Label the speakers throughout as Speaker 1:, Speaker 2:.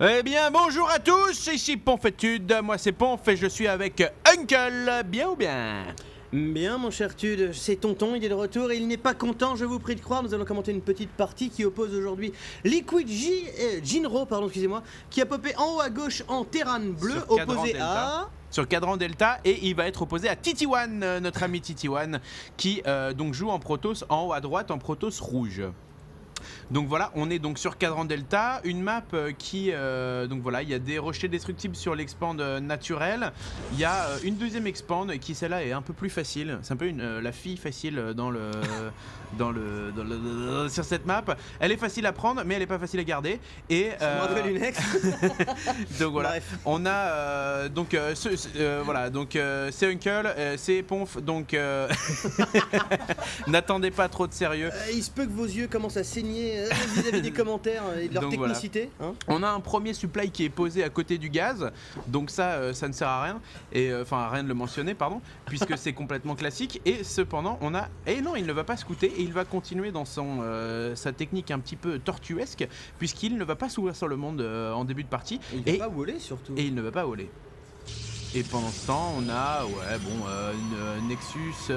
Speaker 1: Eh bien, bonjour à tous, ici Ponfétude, moi c'est Ponf et je suis avec Uncle, bien ou bien?
Speaker 2: Bien mon cher Tude, c'est Tonton, il est de retour et il n'est pas content, je vous prie de croire. Nous allons commenter une petite partie qui oppose aujourd'hui Liquid Jinro, excusez-moi, qui a popé en haut à gauche en Terran bleu,
Speaker 1: Sur cadran
Speaker 2: opposé
Speaker 1: Delta.
Speaker 2: à...
Speaker 1: Sur cadran Delta, et il va être opposé à TT1, notre ami TT1, qui donc joue en Protoss en haut à droite, en Protoss rouge. Donc voilà, on est donc sur cadran Delta, une map qui, donc voilà, il y a des rochers destructibles sur l'expand naturel. Il y a une deuxième expand qui celle-là est un peu plus facile. C'est un peu la fille facile sur cette map. Elle est facile à prendre, mais elle est pas facile à garder. Et
Speaker 2: Ça me rappelle une ex.
Speaker 1: donc voilà,
Speaker 2: Bref.
Speaker 1: on a voilà, donc c'est Uncle, c'est Ponf, donc n'attendez pas trop de sérieux.
Speaker 2: Il se peut que vos yeux commencent à saigner vis-à-vis des commentaires et de leur
Speaker 1: Donc
Speaker 2: technicité. Hein.
Speaker 1: On a un premier supply qui est posé à côté du gaz, donc ça, ça ne sert à rien, et enfin à rien de le mentionner, pardon, puisque c'est complètement classique. Et cependant, on a, et non, il ne va pas scouter et il va continuer dans sa technique un petit peu tortuesque, puisqu'il ne va pas s'ouvrir sur le monde en début de partie.
Speaker 2: Et il va pas voler surtout.
Speaker 1: Et il ne va pas voler. Et pendant ce temps, on a une Nexus,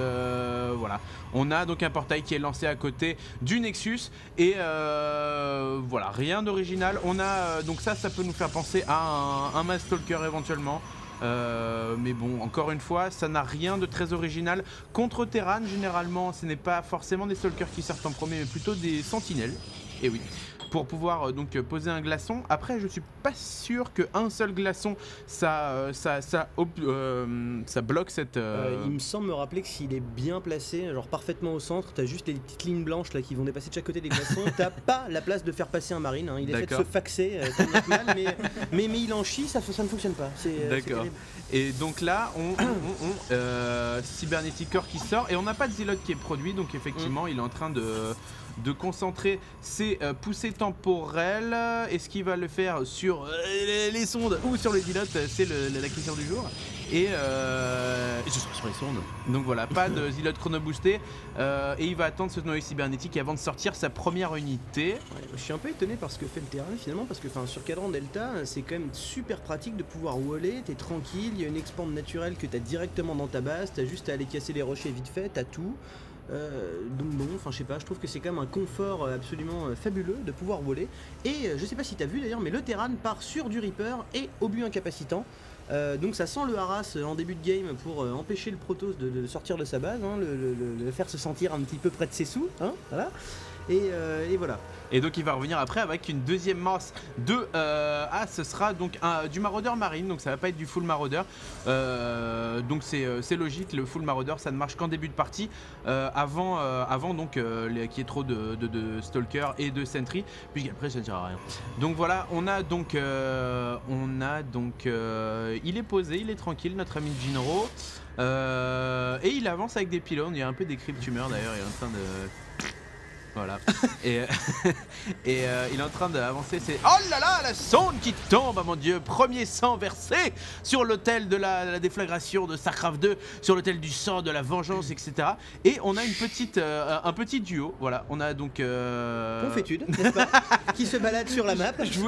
Speaker 1: voilà. On a donc un portail qui est lancé à côté du Nexus et voilà, rien d'original. On a donc ça peut nous faire penser à un Mass Stalker éventuellement. Mais bon, encore une fois, ça n'a rien de très original. Contre Terran, généralement, ce n'est pas forcément des Stalkers qui sortent en premier, mais plutôt des Sentinelles. Et oui. Pour pouvoir donc poser un glaçon. Après, je suis pas sûr qu'un seul glaçon ça bloque cette.
Speaker 2: Il me semble me rappeler que s'il est bien placé, genre parfaitement au centre, t'as juste les petites lignes blanches là qui vont dépasser de chaque côté des glaçons. T'as pas la place de faire passer un marine. Hein. Il est fait de se faxer tant bien que mal, mais il en chie, ça ne fonctionne pas.
Speaker 1: D'accord. Et donc là, on Cybernetic Core qui sort et on n'a pas de Zealot qui est produit, donc effectivement, il est en train de concentrer ses poussées temporelles. Est-ce qu'il va le faire sur les sondes ou sur les Zealots? C'est la question du jour. Et ce sera sur les sondes. Donc voilà, pas de Zealot chrono boosté. Et il va attendre ce noyau cybernétique avant de sortir sa première unité.
Speaker 2: Ouais, je suis un peu étonné par ce que fait le terrain finalement, parce que sur cadran Delta, c'est quand même super pratique de pouvoir waller, t'es tranquille, il y a une expand naturelle que t'as directement dans ta base, t'as juste à aller casser les rochers vite fait, t'as tout. Donc bon, je sais pas, je trouve que c'est quand même un confort absolument fabuleux de pouvoir voler. Et je sais pas si t'as vu d'ailleurs, mais le Terran part sur du Reaper et obus incapacitant. Donc ça sent le harass en début de game pour empêcher le Protoss de sortir de sa base, hein, le faire se sentir un petit peu près de ses sous, hein, voilà. Et voilà.
Speaker 1: Et donc il va revenir après avec une deuxième masse de ce sera donc du maraudeur marine, donc ça va pas être du full maraudeur. Donc c'est logique, le full maraudeur ça ne marche qu'en début de partie, avant donc qu'il y ait trop de stalker et de sentry, puisqu'après ça ne sert à rien. Donc voilà, on a donc il est posé, il est tranquille, notre ami Jinro, et il avance avec des pylônes. Il y a un peu des cryptumeurs d'ailleurs, il est en train de... Voilà. Et il est en train d'avancer. C'est oh là là, la sonde qui tombe, mon dieu. Premier sang versé sur l'autel de la déflagration de StarCraft 2, sur l'autel du sang, de la vengeance, etc. Et on a un petit duo. Voilà, on a donc
Speaker 2: Ponfétude, n'est-ce pas, qui se balade sur la map.
Speaker 1: Je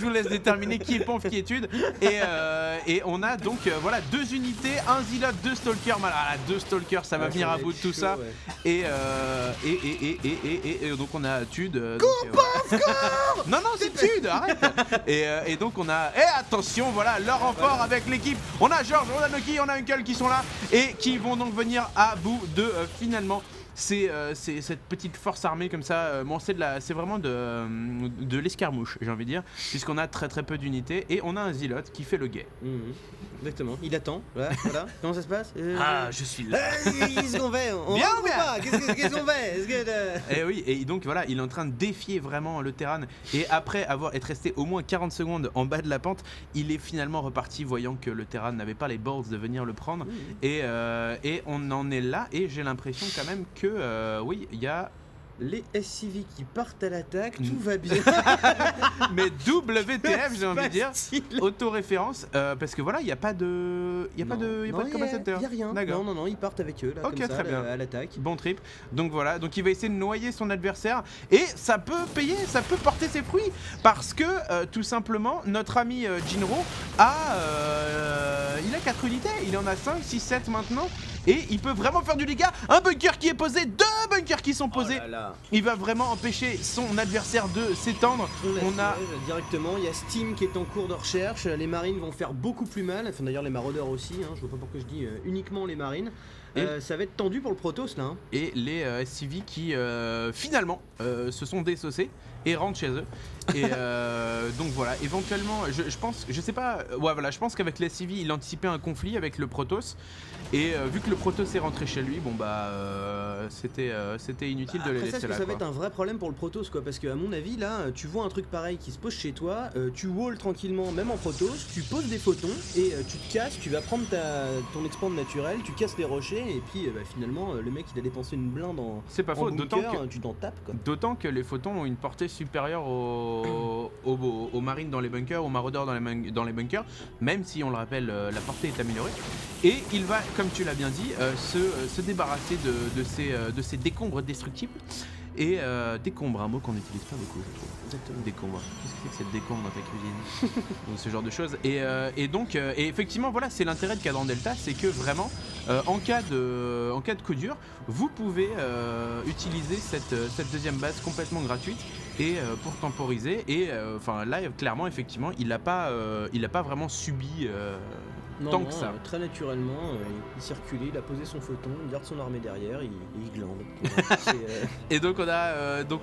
Speaker 1: vous laisse déterminer qui est Ponf, qui est Tude. Et on a donc voilà, deux unités, un Zealot, deux Stalkers. Deux Stalkers, ça va venir à bout de tout ça. Ouais. Et donc on a Tude. Non, c'est Tude, arrête. Et donc on a. Attention, voilà, leur renfort avec l'équipe. On a George, on a Noki, on a Uncle qui sont là et qui vont donc venir à bout de finalement. C'est cette petite force armée comme ça. Bon, c'est vraiment de l'escarmouche, j'ai envie de dire, puisqu'on a très peu d'unités et on a un Zealot qui fait le guet.
Speaker 2: Exactement, il attend. Voilà. Comment ça se passe
Speaker 1: je suis là.
Speaker 2: Qu'est-ce qu'on fait? On rentre ou pas? Qu'est-ce qu'on fait?
Speaker 1: Et oui, et donc voilà, il est en train de défier vraiment le Terran. Et après être resté au moins 40 secondes en bas de la pente, il est finalement reparti, voyant que le Terran n'avait pas les balls de venir le prendre. Et on en est là, et j'ai l'impression quand même que oui, il y a
Speaker 2: Les SCV qui partent à l'attaque, tout va bien.
Speaker 1: Mais WTF, j'ai envie de dire.
Speaker 2: Facile.
Speaker 1: Autoréférence, parce que voilà, il n'y a pas de. Il n'y a pas de commentateur.
Speaker 2: Il y a rien.
Speaker 1: D'accord.
Speaker 2: Non, ils partent avec eux là,
Speaker 1: Ok,
Speaker 2: comme ça,
Speaker 1: très bien.
Speaker 2: à l'attaque.
Speaker 1: Bon trip. Donc voilà, donc il va essayer de noyer son adversaire et ça peut payer, ça peut porter ses fruits parce que tout simplement notre ami Jinro il a 4 unités, il en a 5, 6, 7 maintenant et il peut vraiment faire du dégât. Un bunker qui est posé, 2 bunkers qui sont posés.
Speaker 2: Oh là là.
Speaker 1: Il va vraiment empêcher son adversaire de s'étendre. On a
Speaker 2: directement, il y a Steam qui est en cours de recherche. Les marines vont faire beaucoup plus mal. Enfin d'ailleurs les maraudeurs aussi. Je vois pas pourquoi je dis uniquement les marines. Ça va être tendu pour le Protoss là.
Speaker 1: Et les SCV qui finalement se sont désaucés et rentrent chez eux. Et donc voilà, éventuellement, je pense, je sais pas, ouais voilà, je pense qu'avec les SCV, il anticipait un conflit avec le Protoss. Et vu que le Protoss est rentré chez lui, bon bah c'était inutile de les
Speaker 2: Après
Speaker 1: laisser là.
Speaker 2: ça va être un vrai problème pour le Protoss quoi, parce que à mon avis là, tu vois un truc pareil qui se pose chez toi, tu wall tranquillement, même en Protoss, tu poses des photons et tu te casses, tu vas prendre ton expand naturel, tu casses les rochers et puis finalement le mec il a dépensé une blinde en
Speaker 1: C'est pas faux,
Speaker 2: bunker, tu t'en tapes quoi.
Speaker 1: D'autant que les photons ont une portée supérieure aux marines dans les bunkers, aux maraudeurs dans les bunkers, même si on le rappelle, la portée est améliorée. Et il va, comme tu l'as bien dit, se débarrasser de ces décombres destructibles. Et décombre, un mot qu'on n'utilise pas beaucoup, je trouve.
Speaker 2: Exactement.
Speaker 1: Décombre. Qu'est-ce que c'est que cette décombre dans ta cuisine? Donc, ce genre de choses. Et donc, et effectivement, voilà, c'est l'intérêt de Cadran Delta, c'est que vraiment, en cas de coup dur, vous pouvez utiliser cette deuxième base complètement gratuite et pour temporiser. Et enfin là, clairement, effectivement, il n'a pas vraiment subi. Tant que ça.
Speaker 2: Très naturellement, il circulait, il a posé son photon, il garde son armée derrière, il glande.
Speaker 1: Et donc on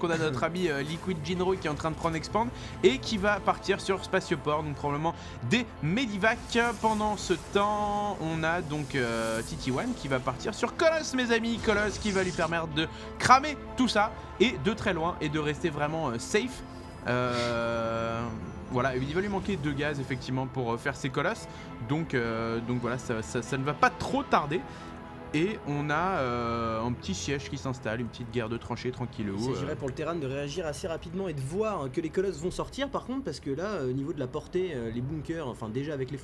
Speaker 1: a notre ami Liquid Jinro qui est en train de prendre expand et qui va partir sur Spatioport, donc probablement des Medivacs. Pendant ce temps, on a donc TT1 qui va partir sur Colosse, mes amis. Colosse qui va lui permettre de cramer tout ça et de très loin et de rester vraiment safe. Voilà, il va lui manquer 2 gaz effectivement pour faire ses colosses. Donc voilà, ça ne va pas trop tarder. Et on a un petit siège qui s'installe, une petite guerre de tranchées tranquillou.
Speaker 2: Il s'agirait pour le terrain de réagir assez rapidement et de voir que les colosses vont sortir par contre, parce que là, au niveau de la portée, les bunkers, enfin déjà avec les